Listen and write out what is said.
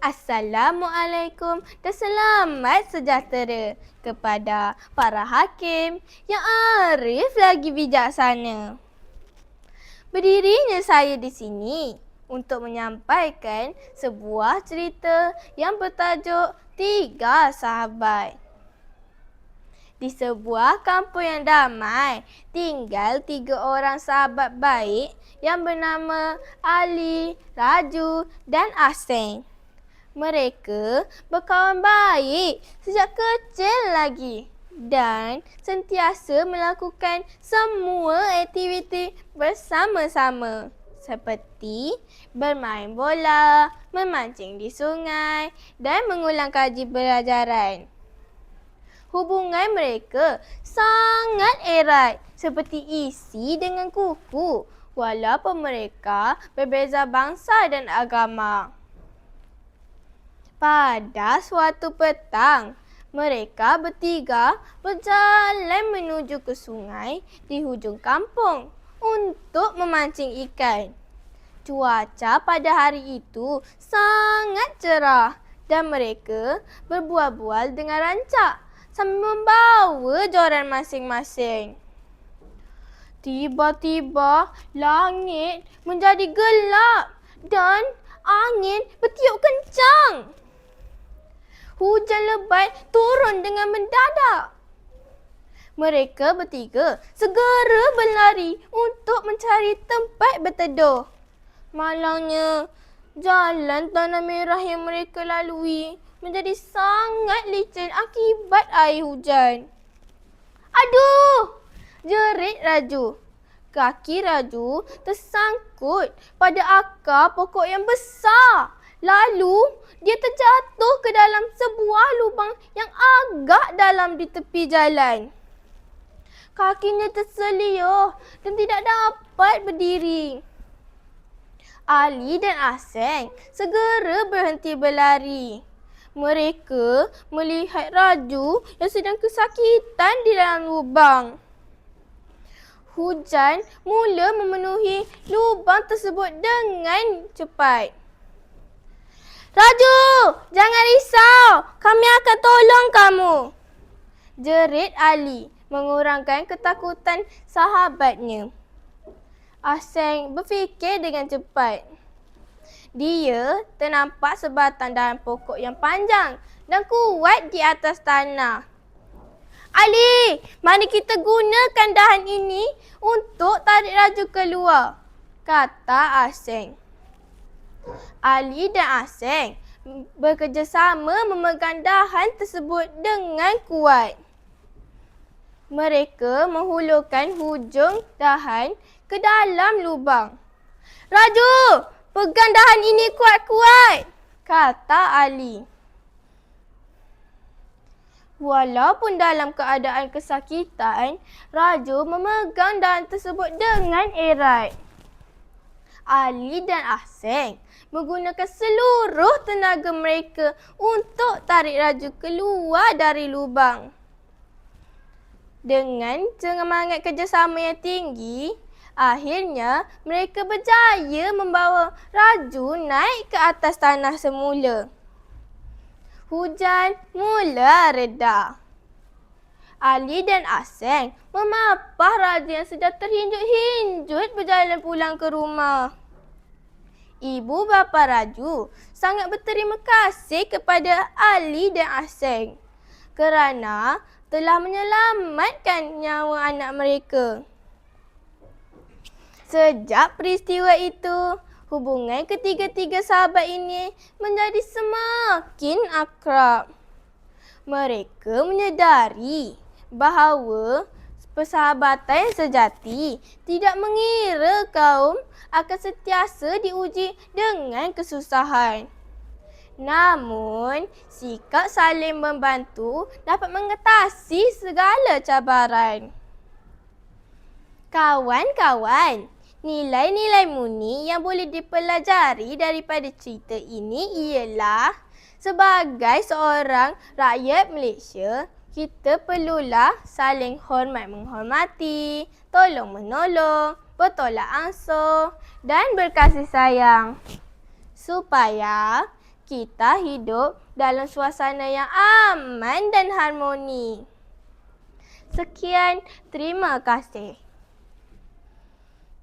Assalamualaikum dan selamat sejahtera kepada para hakim yang arif lagi bijaksana. Berdirinya saya di sini untuk menyampaikan sebuah cerita yang bertajuk Tiga Sahabat. Di sebuah kampung yang damai, tinggal 3 orang sahabat baik yang bernama Ali, Raju dan Aseng. Mereka berkawan baik sejak kecil lagi dan sentiasa melakukan semua aktiviti bersama-sama seperti bermain bola, memancing di sungai dan mengulang kaji pelajaran. Hubungan mereka sangat erat seperti isi dengan kuku walaupun mereka berbeza bangsa dan agama. Pada suatu petang, mereka bertiga berjalan menuju ke sungai di hujung kampung untuk memancing ikan. Cuaca pada hari itu sangat cerah dan mereka berbual-bual dengan rancak sambil membawa joran masing-masing. Tiba-tiba langit menjadi gelap dan angin bertiup kencang. Hujan lebat turun dengan mendadak. Mereka bertiga segera berlari untuk mencari tempat berteduh. Malangnya, jalan tanah merah yang mereka lalui menjadi sangat licin akibat air hujan. Aduh! Jerit Raju. Kaki Raju tersangkut pada akar pokok yang besar. Lalu, dia terjatuh ke dalam sebuah lubang yang agak dalam di tepi jalan. Kakinya terseliuh dan tidak dapat berdiri. Ali dan Aseng segera berhenti berlari. Mereka melihat Raju yang sedang kesakitan di dalam lubang. Hujan mula memenuhi lubang tersebut dengan cepat. Raju, jangan risau. Kami akan tolong kamu. Jerit Ali mengurangkan ketakutan sahabatnya. Aseng berfikir dengan cepat. Dia ternampak sebatang dahan pokok yang panjang dan kuat di atas tanah. Ali, mari kita gunakan dahan ini untuk tarik Raju keluar, kata Aseng. Ali dan Aseng bekerjasama memegang dahan tersebut dengan kuat. Mereka menghulurkan hujung dahan ke dalam lubang. Raju, pegang dahan ini kuat-kuat, kata Ali. Walaupun dalam keadaan kesakitan, Raju memegang dahan tersebut dengan erat. Ali dan Aseng menggunakan seluruh tenaga mereka untuk tarik Raju keluar dari lubang. Dengan semangat kerjasama yang tinggi, akhirnya mereka berjaya membawa Raju naik ke atas tanah semula. Hujan mula reda. Ali dan Aseng memapah Raju yang sedang terhinjut-hinjut berjalan pulang ke rumah. Ibu bapa Raju sangat berterima kasih kepada Ali dan Aseng kerana telah menyelamatkan nyawa anak mereka. Sejak peristiwa itu, hubungan ketiga-tiga sahabat ini menjadi semakin akrab. Mereka menyedari bahawa persahabatan yang sejati tidak mengira kaum akan sentiasa diuji dengan kesusahan. Namun, sikap saling membantu dapat mengatasi segala cabaran. Kawan-kawan, nilai-nilai murni yang boleh dipelajari daripada cerita ini ialah sebagai seorang rakyat Malaysia, kita perlulah saling hormat-menghormati, tolong-menolong, bertolak ansur dan berkasih sayang supaya kita hidup dalam suasana yang aman dan harmoni. Sekian, terima kasih.